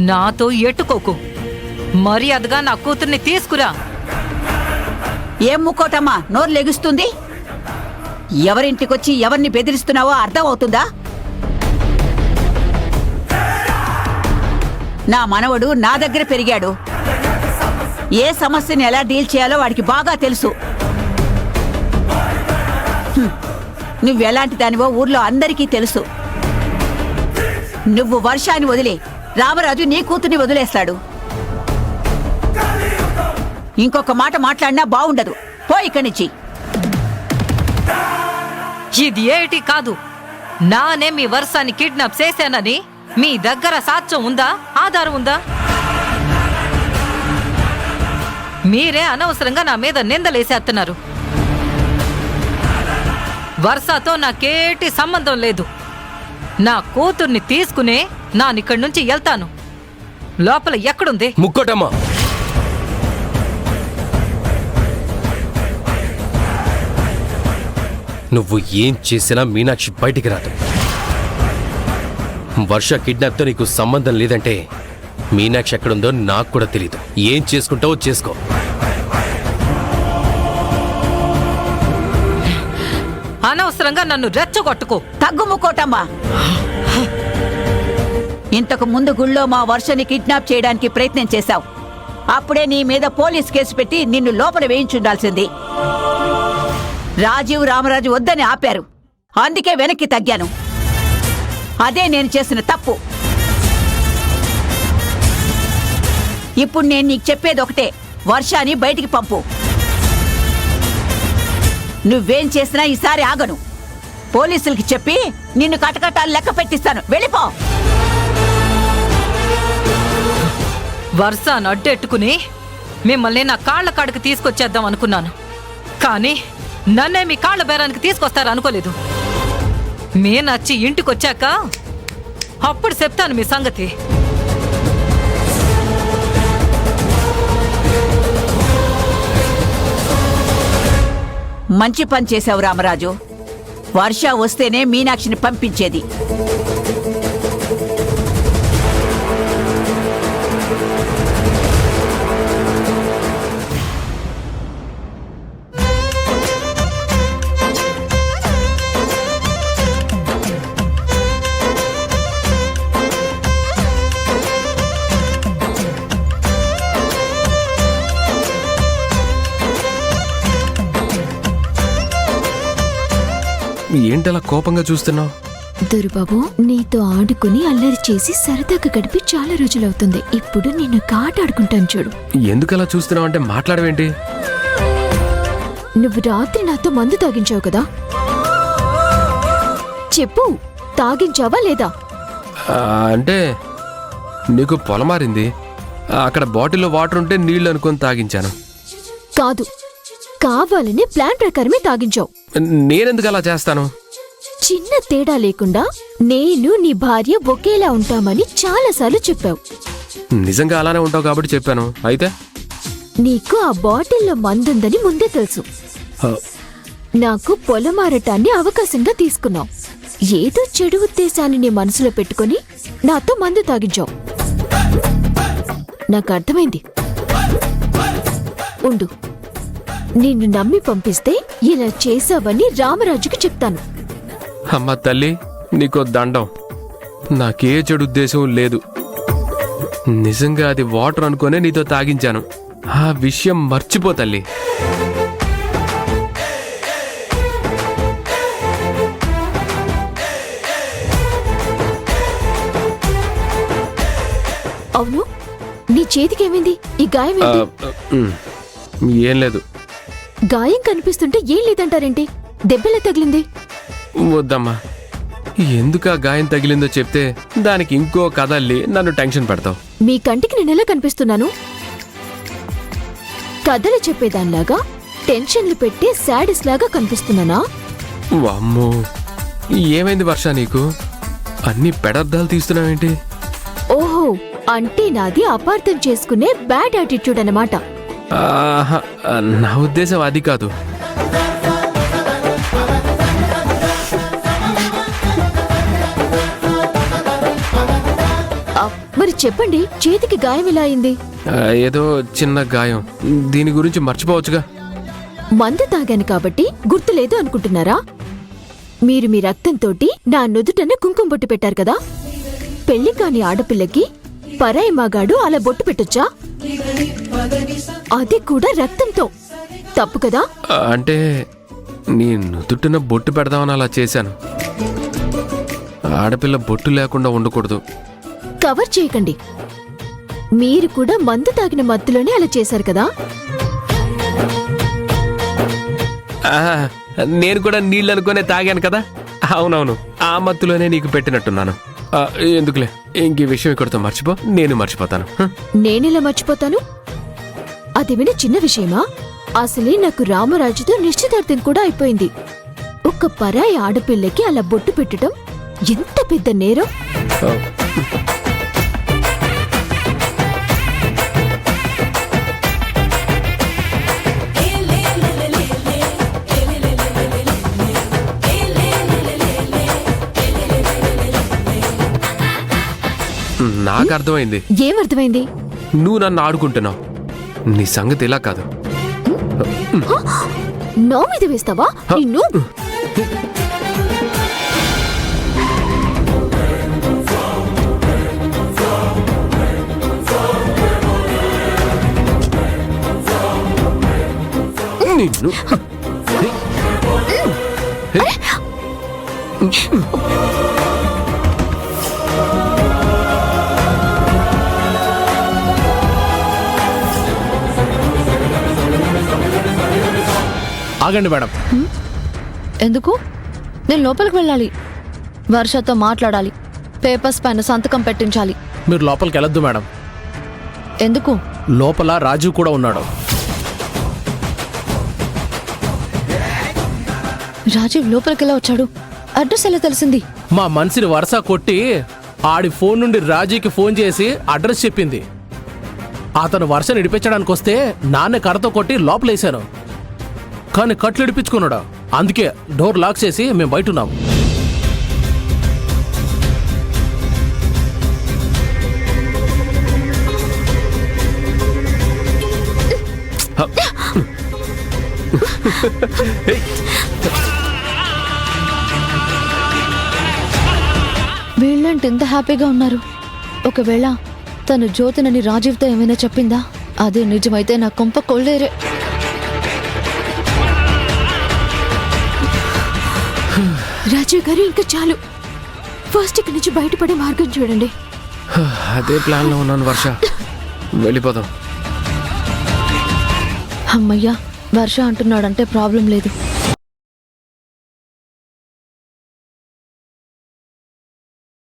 నాతో ఎట్టుకోకు. మర్యాదగా నా కూతుర్ని తీసుకురా. ఏం ముక్కోటమ్మా నోరు లెగుస్తుంది? ఎవరింటికొచ్చి ఎవరిని బెదిరిస్తున్నావో అర్థం అవుతుందా? నా మనవడు నా దగ్గర పెరిగాడు. ఏ సమస్యని ఎలా డీల్ చేయాలో వాడికి బాగా తెలుసు. నువ్వెలాంటి దానివో ఊర్లో అందరికీ తెలుసు. నువ్వు వర్షాన్ని వదిలే, రామరాజు నీ కూతుర్ని వదిలేస్తాడు. ఇంకొక మాట మాట్లాడినా బావుండదు. పో ఇక్కడి నుంచి. ఇది ఏటి కాదు. నానే మీ వర్షాన్ని కిడ్నాప్ చేశానని మీ దగ్గర సాక్ష్యం ఉందా? ఆధారం ఉందా? మీరే అనవసరంగా నా మీద నిందలేసేస్తున్నారు. వర్షతో నాకేటి సంబంధం లేదు. నా కూతుర్ని తీసుకునే నానిక్కడి నుంచి వెళ్తాను. లోపల ఎక్కడుంది? ముక్కోటమ్మా, నువ్వు ఏం చేసినా మీనాక్షి బయటికి రాదు. వర్ష కిడ్నాప్తో నీకు సంబంధం లేదంటే మీనాక్షి ఎక్కడుందో నాకు కూడా తెలీదు. ఏం చేసుకుంటావో చేసుకో. అనవసరంగా నన్ను రెచ్చగొట్టుకో. తగ్గుముకోటమ్మా. ఇంతకు ముందు గుళ్ళో మా వర్షని కిడ్నాప్ చేయడానికి ప్రయత్నం చేశావు. అప్పుడే నీ మీద పోలీస్ కేసు పెట్టి నిన్ను లోపల వేయించుండాల్సింది. రాజీవ్ రామరాజు వద్దని ఆపారు. అందుకే వెనక్కి తగ్గాను. అదే నేను చేసిన తప్పు. ఇప్పుడు నేను నీకు చెప్పేది ఒకటే, వర్షాన్ని బయటికి పంపు. నువ్వేం చేసినా ఈసారి ఆగను. పోలీసులకి చెప్పి నిన్ను కటకటాలు లెక్క పెట్టిస్తాను. వెళ్ళిపో. వర్షాన్ని అడ్డెట్టుకుని మిమ్మల్ని నా కాళ్ల కాడికి తీసుకొచ్చేద్దాం అనుకున్నాను. కానీ నన్నే మీ కాళ్ల బేరానికి తీసుకొస్తారు అనుకోలేదు. మీనచ్చి ఇంటికొచ్చాక అప్పుడు చెప్తాను మీ సంగతి. మంచి పని చేశావు రామరాజు. వర్ష వస్తేనే మీనాక్షిని పంపించేది. ఏంటలా కోపంగా చూస్తున్నావు? దొరుబాబు, నీతో ఆడుకుని అల్లరి చేసి సరదాగా గడిపి చాలా రోజులవుతుంది. ఇప్పుడు నిన్ను కాటాడుకుంటాను చూడు. ఎందుకలా చూస్తున్నావు అంటే మాట్లాడవేంటి? నువ్వు రాత్రి నాతో మందు తాగించావు కదా, చెప్పు, తాగించావా లేదా? అంటే నీకు పొలమారింది, అక్కడ బాటిల్లో వాటర్ ఉంటే నీళ్లు అనుకొని తాగించాను. కాదు, కావాలని ప్లాన్ ప్రకారమే తాగించావు. నేనెందుకు అలా చేస్తాను? చిన్న తేడా లేకుండా నేను నీ భార్య ఒకేలా ఉంటామని చాలాసార్లు చెప్పావు. నిజంగా అలానే ఉంటావు కాబట్టి చెప్పాను. అయితే నీకు ఆ బాటిల్లో మందుందని ముందే తెలుసు. నాకు పొలమారటాన్ని అవకాశంగా తీసుకున్నావు. ఏదో చెడు ఉద్దేశాన్ని నీ మనసులో పెట్టుకుని నాతో మందు తాగించావు. నాకు అర్థమైంది. ఉండు, నిన్ను నమ్మి పంపిస్తే ఇలా చేశావని రామరాజుకి చెప్తాను. అమ్మ తల్లి, నీకో దండం. నాకే చెడు ఉద్దేశం లేదు. నిజంగా అది వాటర్ అనుకునే నీతో తాగించాను. ఆ విషయం మర్చిపో తల్లి. అవును, నీ చేతికేమైంది? ఈ గాయం ఏంటి? ఏం లేదు. గాయం కనిపిస్తుంటే ఏం లేదంటారేంటి? దెబ్బలే తగిలింది. వద్దమ్మా, ఎందుకు ఆ గాయం తగిలిందో చెప్తే దానికి ఇంకో కథ అల్లి నన్ను టెన్షన్ పెడతావు. మీ కంటికి నేనెలా కనిపిస్తున్నాను? కథలు చెప్పేదానిలాగా, టెన్షన్లు పెట్టే శాడిస్ లాగా కనిపిస్తున్నానా? వామ్మో, ఏమైంది వర్ష నీకు? అన్ని పెడర్థాలు తీస్తున్నావేంటి? ఓహో, అంటే నాది అపార్థం చేసుకునే బ్యాడ్ యాటిట్యూడ్ అన్నమాట. నా ఉద్దేశం అది కాదు. మరి చెప్పండి, చేతికి గాయం ఎలా అయింది? ఏదో చిన్న గాయం, దీని గురించి మర్చిపోవచ్చుగా. మందు తాగాను కాబట్టి గుర్తులేదు అనుకుంటున్నారా? మీరు మీ రక్తంతోటి నా నుదుటన కుంకుమ బొట్టు పెట్టారు కదా. పెళ్లి కాని ఆడపిల్లకి పరాయి మగాడు అలా బొట్టు పెట్టొచ్చా? అది కూడా రక్తంతో. తప్పు కదా? అంటే నీ నుదుటిన బొట్టు పెడదామని అలా చేశాను. ఆడపిల్ల బొట్టు లేకుండా ఉండకూడదు. కవర్ చేయకండి. మీరు కూడా మందు తాగిన మత్తులోనే అలా చేశారు కదా. ఆహా, నేను కూడా నీళ్ళు అనుకునే తాగాను కదా. అవునవును, ఆ మత్తులోనే నీకు పెట్టినట్టున్నాను. ఎందుకులే, ఇంక ఈ విషయం ఇక్కడితో మర్చిపో, నేను మర్చిపోతాను. నేనెలా మర్చిపోతాను? అదేమైనా చిన్న విషయమా? అసలే నాకు రామరాజుతో నిశ్చితార్థం కూడా అయిపోయింది. ఒక పరాయి ఆడపిల్లకి అలా బొట్టు పెట్టడం ఎంత పెద్ద నేరం. నాకు అర్థమైంది. ఏమర్థమైంది? నువ్వు నన్ను ఆడుకుంటున్నావు. నీ సంగతి ఇలా కాదు. నా మీద వేస్తావా? నిన్ను నిన్ను ఆగండి మేడం. ఎందుకు? నేను లోపలికి వెళ్ళాలి, వర్షతో మాట్లాడాలి, పేపర్స్ పైన సంతకం పెట్టించాలి. మీరు లోపలికి వెళ్ళొద్దు మేడం. ఎందుకు? లోపల రాజీవ్ కూడా ఉన్నాడు. రాజీవ్ లోపలికి ఎలా వచ్చాడు? అడ్రస్ ఎలా తెలిసింది? మా మనిషిని వరుస కొట్టి ఆడి ఫోన్ నుండి రాజీకి ఫోన్ చేసి అడ్రస్ చెప్పింది. అతను వర్షను ఇడిపించడానికి వస్తే నాన్న కర్రతో కొట్టి లోపలేశాను, కానీ కట్లు ఇడిపించుకున్నాడు. అందుకే డోర్ లాక్ చేసి మేము బయట ఉన్నాం. వీళ్ళంటే ఎంత హ్యాపీగా ఉన్నారు. ఒకవేళ తను జ్యోతినని రాజీవ్తో ఏమైనా చెప్పిందా? అదే నిజమైతే నా కొంప కొల్లేరే. రాజీవ్ గారు, ఇంకా చాలు. ఫస్ట్ ఇక్కడి నుంచి బయటపడే మార్గం చూడండి. అదే ప్లాన్ లో ఉన్నాను వర్ష. వెళ్ళిపోదాం. అమ్మయ్యా, వర్ష అంటున్నాడంటే ప్రాబ్లం లేదు.